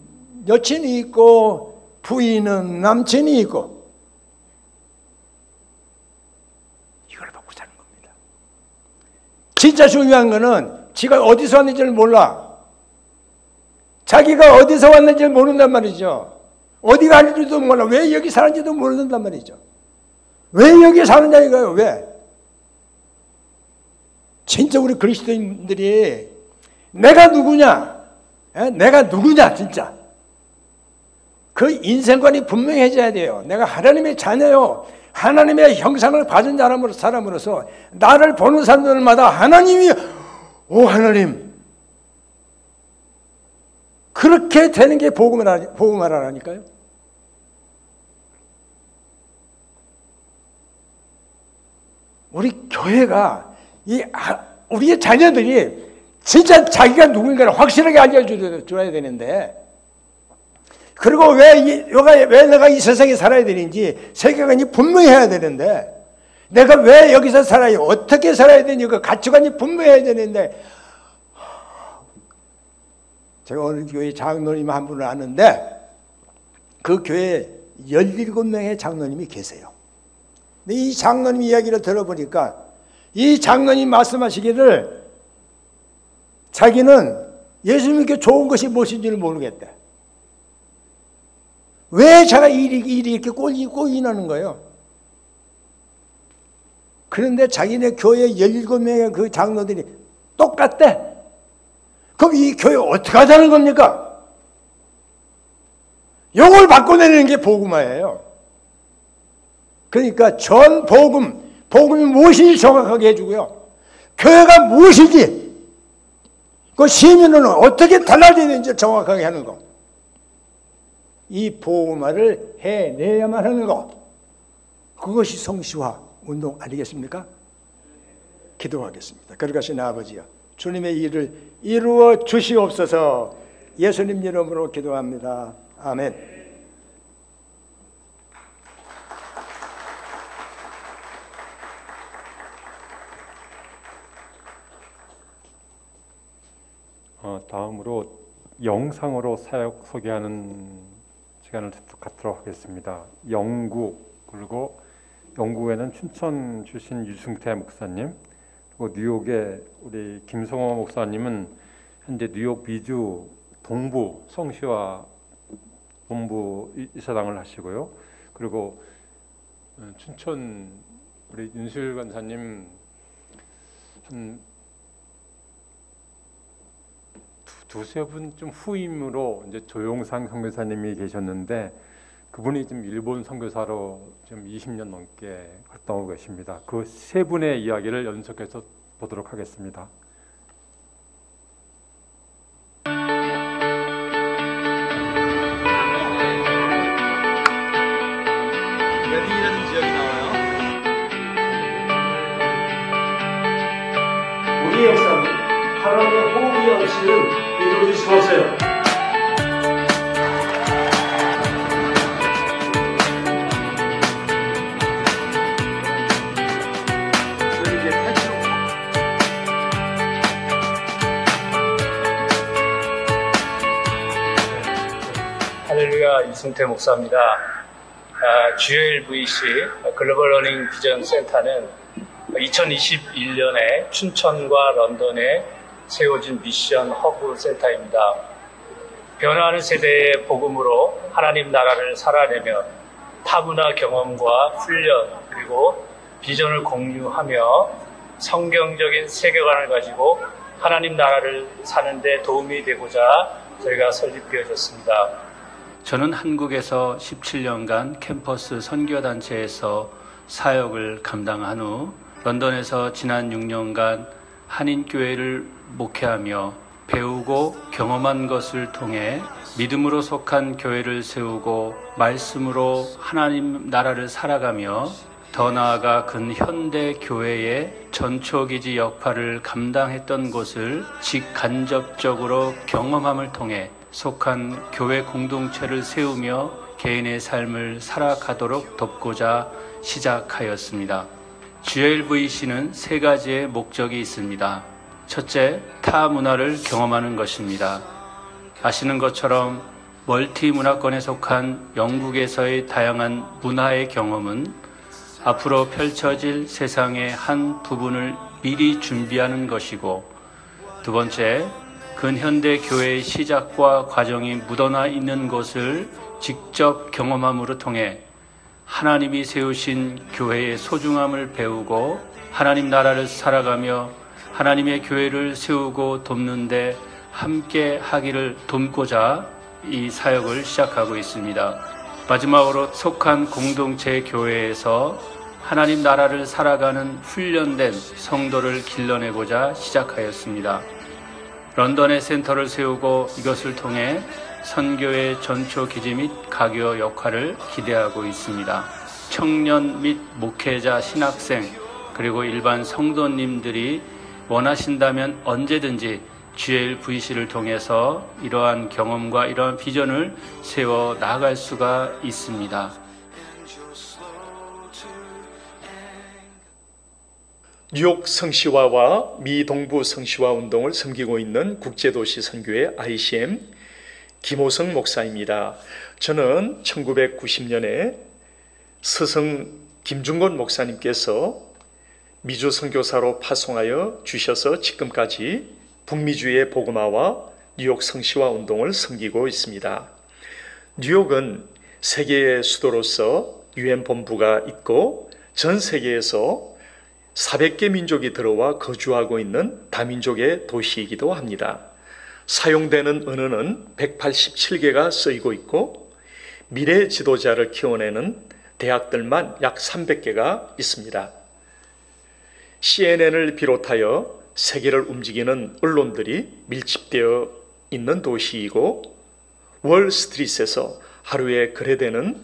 여친이 있고 부인은 남친이 있고 이걸 받고 사는 겁니다. 진짜 중요한 거는 지가 어디서 왔는지를 몰라. 자기가 어디서 왔는지를 모른단 말이죠. 어디 가는지도 몰라. 왜 여기 사는지도 모른단 말이죠. 왜 여기 사느냐 이거예요. 왜? 진짜 우리 그리스도인들이 내가 누구냐? 내가 누구냐 진짜. 그 인생관이 분명해져야 돼요. 내가 하나님의 자녀요. 하나님의 형상을 받은 사람으로서 나를 보는 사람들마다 하나님이 오 하나님 그렇게 되는 게 복음화라니까요. 우리 교회가 이 우리의 자녀들이 진짜 자기가 누군가를 확실하게 알려줘야 되는데, 그리고 왜 내가 이 세상에 살아야 되는지 세계관이 분명해야 되는데, 내가 왜 여기서 살아요? 어떻게 살아야 되는지 그 가치관이 분명해야 되는데, 제가 어느 교회 장로님 한 분을 아는데 그 교회에 17명의 장로님이 계세요. 근데 이 장로님 이야기를 들어보니까 이 장로님 말씀하시기를 자기는 예수님께 좋은 것이 무엇인지를 모르겠대. 왜 제가 일이 이렇게 꼬이나는 거예요? 그런데 자기네 교회 17명의 그 장로들이 똑같대. 그럼 이 교회 어떻게 하자는 겁니까? 용을 바꿔내는 게 복음화예요. 그러니까 전 복음이 무엇인지 정확하게 해주고요. 교회가 무엇인지, 그 시민은 어떻게 달라져야 되는지 정확하게 하는 거. 이 복음화를 해내야만 하는 거. 그것이 성시화 운동 아니겠습니까? 기도하겠습니다. 거룩하신 아버지여, 주님의 일을 이루어 주시옵소서. 예수님 이름으로 기도합니다. 아멘. 다음으로 영상으로 사역 소개하는 시간을 갖도록 하겠습니다. 그리고 영국에는 춘천 출신 유승태 목사님, 그리고 뉴욕의 우리 김성호 목사님은 현재 뉴욕 미주 동부 성시화 본부 이사장을 하시고요. 그리고 춘천 우리 윤실 권사님 한 두세 분 좀 후임으로 이제 조용상 선교사님이 계셨는데, 그분이 지금 일본 선교사로 지금 20년 넘게 활동하고 계십니다. 그 세 분의 이야기를 연속해서 보도록 하겠습니다. 레딩이라는 지역이 나와요. 우리의 역사는 하나님의 호흡이 없이는 이루어질 수 없어요. 할렐루야, 이승태 목사입니다. GLVC 글로벌 러닝 비전 센터는 2021년에 춘천과 런던에 세워진 미션 허브 센터입니다. 변화하는 세대의 복음으로 하나님 나라를 살아내며 타문화 경험과 훈련 그리고 비전을 공유하며 성경적인 세계관을 가지고 하나님 나라를 사는 데 도움이 되고자 저희가 설립되어졌습니다. 저는 한국에서 17년간 캠퍼스 선교단체에서 사역을 감당한 후 런던에서 지난 6년간 한인교회를 목회하며 배우고 경험한 것을 통해 믿음으로 속한 교회를 세우고 말씀으로 하나님 나라를 살아가며 더 나아가 근현대 교회의 전초기지 역할을 감당했던 것을 직간접적으로 경험함을 통해 속한 교회 공동체를 세우며 개인의 삶을 살아가도록 돕고자 시작하였습니다. GLVC는 세 가지의 목적이 있습니다. 첫째, 타 문화를 경험하는 것입니다. 아시는 것처럼 멀티 문화권에 속한 영국에서의 다양한 문화의 경험은 앞으로 펼쳐질 세상의 한 부분을 미리 준비하는 것이고, 두 번째, 근현대 교회의 시작과 과정이 묻어나 있는 것을 직접 경험함으로 통해 하나님이 세우신 교회의 소중함을 배우고 하나님 나라를 살아가며 하나님의 교회를 세우고 돕는데 함께 하기를 돕고자 이 사역을 시작하고 있습니다. 마지막으로 속한 공동체 교회에서 하나님 나라를 살아가는 훈련된 성도를 길러내고자 시작하였습니다. 런던에 센터를 세우고 이것을 통해 선교의 전초 기지 및 가교 역할을 기대하고 있습니다. 청년 및 목회자, 신학생, 그리고 일반 성도님들이 원하신다면 언제든지 GLVC를 통해서 이러한 경험과 이러한 비전을 세워 나아갈 수가 있습니다. 뉴욕 성시화와 미 동부 성시화 운동을 섬기고 있는 국제도시 선교회 ICM 김호성 목사입니다. 저는 1990년에 스승 김중곤 목사님께서 미주 선교사로 파송하여 주셔서 지금까지 북미주의 복음화와 뉴욕 성시화 운동을 섬기고 있습니다. 뉴욕은 세계의 수도로서 UN 본부가 있고 전 세계에서 400개 민족이 들어와 거주하고 있는 다민족의 도시이기도 합니다. 사용되는 언어는 187개가 쓰이고 있고 미래 지도자를 키워내는 대학들만 약 300개가 있습니다. CNN을 비롯하여 세계를 움직이는 언론들이 밀집되어 있는 도시이고 월스트리트에서 하루에 거래되는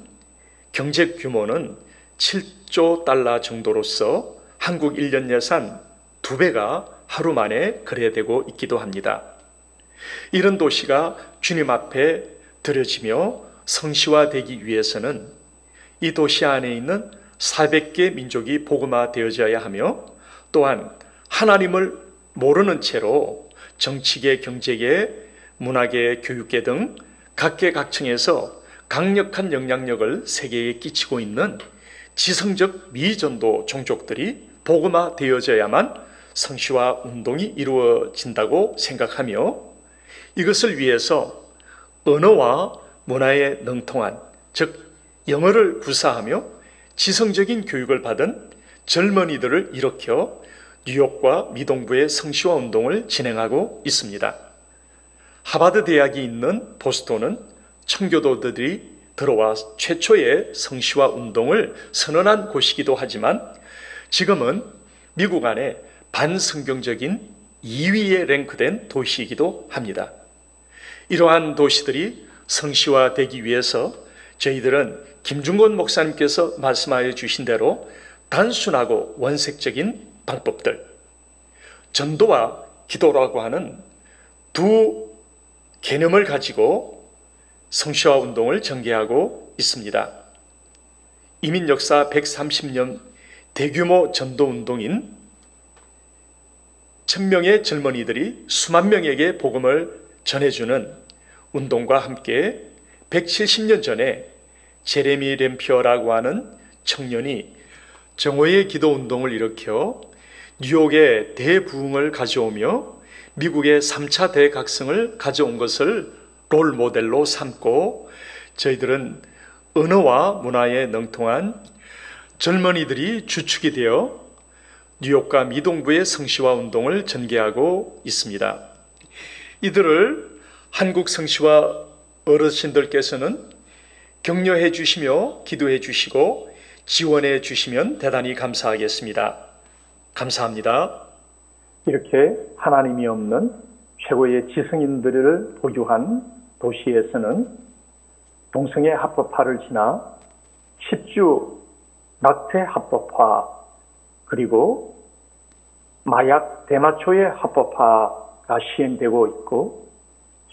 경제 규모는 7조 달러 정도로서 한국 1년 예산 2배가 하루 만에 거래되고 있기도 합니다. 이런 도시가 주님 앞에 드려지며 성시화되기 위해서는 이 도시 안에 있는 400개 민족이 복음화되어져야 하며 또한 하나님을 모르는 채로 정치계, 경제계, 문화계, 교육계 등 각계각층에서 강력한 영향력을 세계에 끼치고 있는 지성적 미전도 종족들이 복음화되어져야만 성시화 운동이 이루어진다고 생각하며 이것을 위해서 언어와 문화에 능통한, 즉 영어를 구사하며 지성적인 교육을 받은 젊은이들을 일으켜 뉴욕과 미동부의 성시화 운동을 진행하고 있습니다. 하버드 대학이 있는 보스턴은 청교도들이 들어와 최초의 성시화 운동을 선언한 곳이기도 하지만 지금은 미국 안에 반성경적인 2위에 랭크된 도시이기도 합니다. 이러한 도시들이 성시화되기 위해서 저희들은 김중곤 목사님께서 말씀하여 주신 대로 단순하고 원색적인 방법들, 전도와 기도라고 하는 두 개념을 가지고 성시화 운동을 전개하고 있습니다. 이민 역사 130년 대규모 전도 운동인 1000명의 젊은이들이 수만 명에게 복음을 전해주는 운동과 함께 170년 전에 제레미 램피어라고 하는 청년이 정오의 기도 운동을 일으켜 뉴욕의 대부흥을 가져오며 미국의 3차 대각성을 가져온 것을 롤 모델로 삼고 저희들은 언어와 문화에 능통한 젊은이들이 주축이 되어 뉴욕과 미동부의 성시화 운동을 전개하고 있습니다. 이들을 한국 성시화 어르신들께서는 격려해 주시며 기도해 주시고 지원해 주시면 대단히 감사하겠습니다. 감사합니다. 이렇게 하나님이 없는 최고의 지성인들을 보유한 도시에서는 동성애 합법화를 지나 10주 낙태 합법화 그리고 마약 대마초의 합법화가 시행되고 있고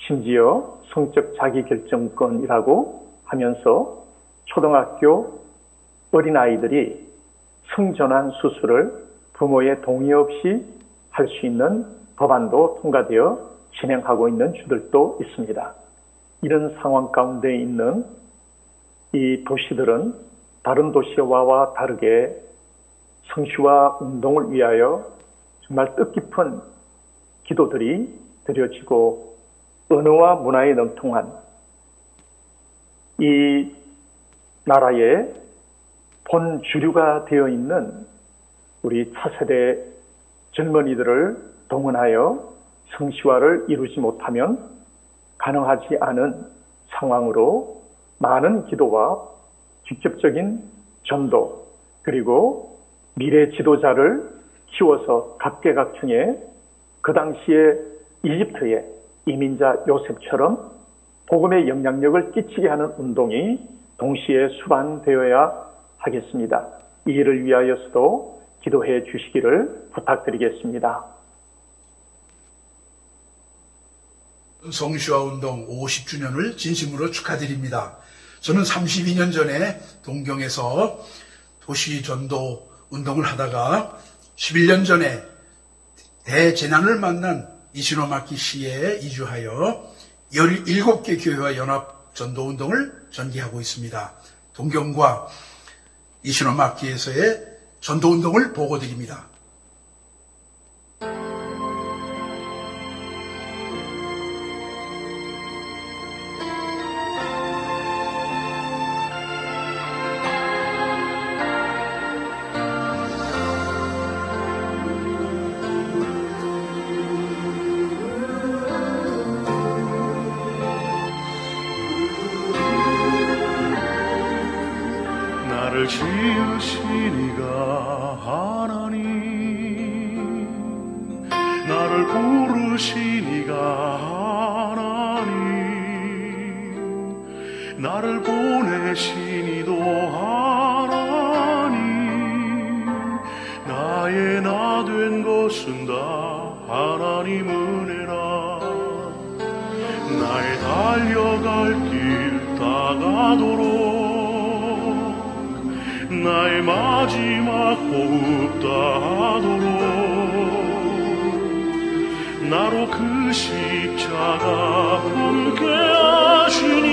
심지어 성적 자기결정권이라고 하면서 초등학교 어린아이들이 성전환 수술을 부모의 동의 없이 할 수 있는 법안도 통과되어 진행하고 있는 주들도 있습니다. 이런 상황 가운데 있는 이 도시들은 다른 도시와와 다르게 성시화 운동을 위하여 정말 뜻깊은 기도들이 드려지고 언어와 문화에 능통한 이 나라의 본 주류가 되어 있는 우리 차세대 젊은이들을 동원하여 성시화를 이루지 못하면 가능하지 않은 상황으로 많은 기도와 직접적인 전도 그리고 미래 지도자를 키워서 각계각층에 그 당시에 이집트의 이민자 요셉처럼 복음의 영향력을 끼치게 하는 운동이 동시에 수반되어야 하겠습니다. 이 일을 위하여서도 기도해 주시기를 부탁드리겠습니다. 성시화 운동 50주년을 진심으로 축하드립니다. 저는 32년 전에 동경에서 도시전도 운동을 하다가 11년 전에 대재난을 만난 이시노마키 시에 이주하여 17개 교회와 연합 전도 운동을 전개하고 있습니다. 동경과 이시노마키에서의 전도 운동을 보고드립니다. 나를 지으신 이가 하나님, 나를 부르신 이가 하나님, 나를 보내신 이도 하나님, 나의 나 된 것은 다 하나님 은혜라. 나의 달려갈 길 다가도록 나의 마지막 호흡 다하도록 나로 그 십자가 함께 하시니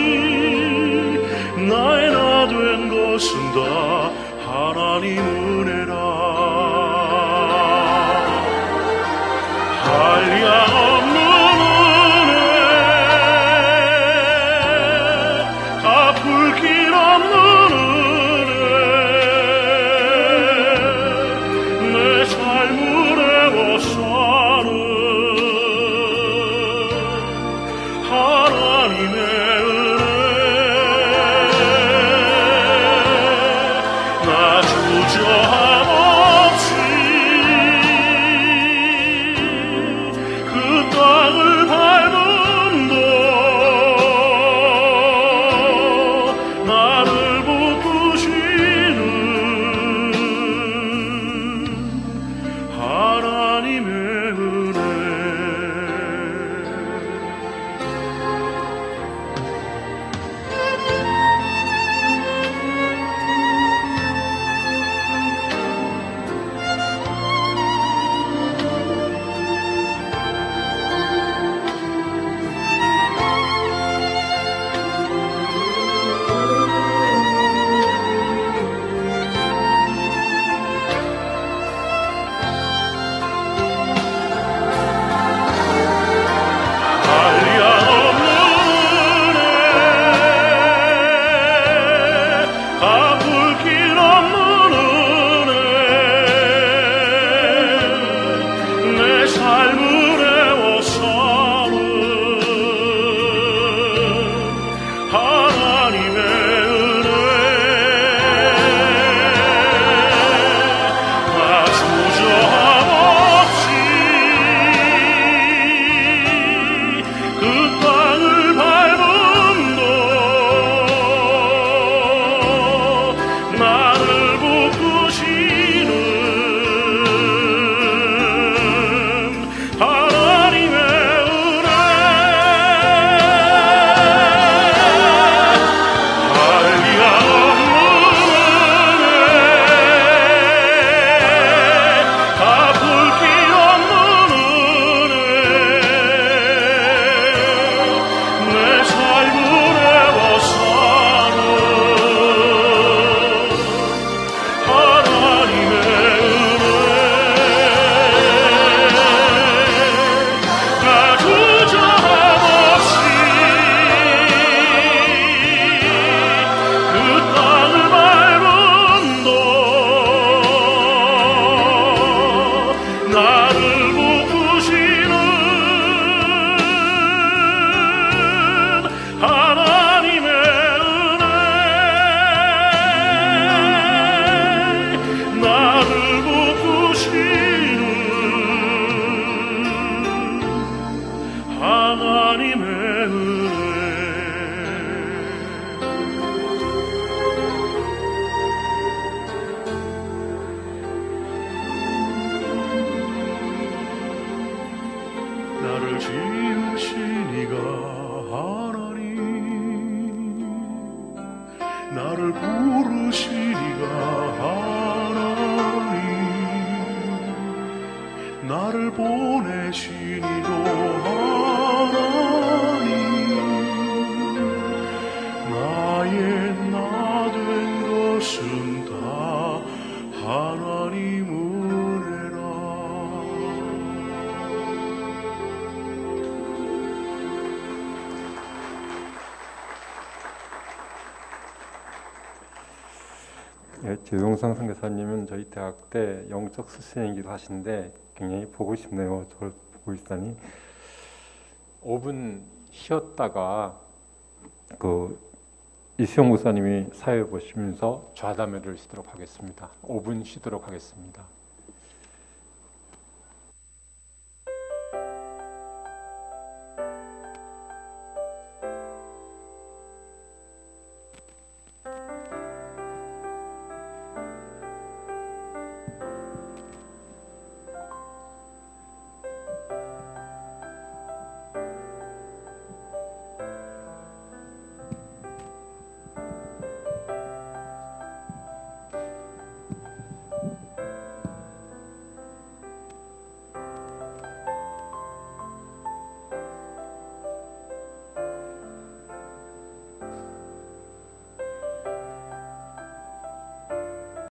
나의 나 된 것은 다 하나님 은혜라. 한량없는 은혜, 갚을 길 없는 나를 지으신 이가 하나님, 나를 부르신 이가 하나님, 나를 보내신 이도 하나님, 나의 나 된 것은 다 하나님 은혜라. 예, 조용상 선교사님은 저희 대학 때 영적 스승이기도 하신데 굉장히 보고 싶네요. 저를 보고 있다니. 5분 쉬었다가 이수영 목사님이 사회 보시면서 좌담회를 쉬도록 하겠습니다. 5분 쉬도록 하겠습니다.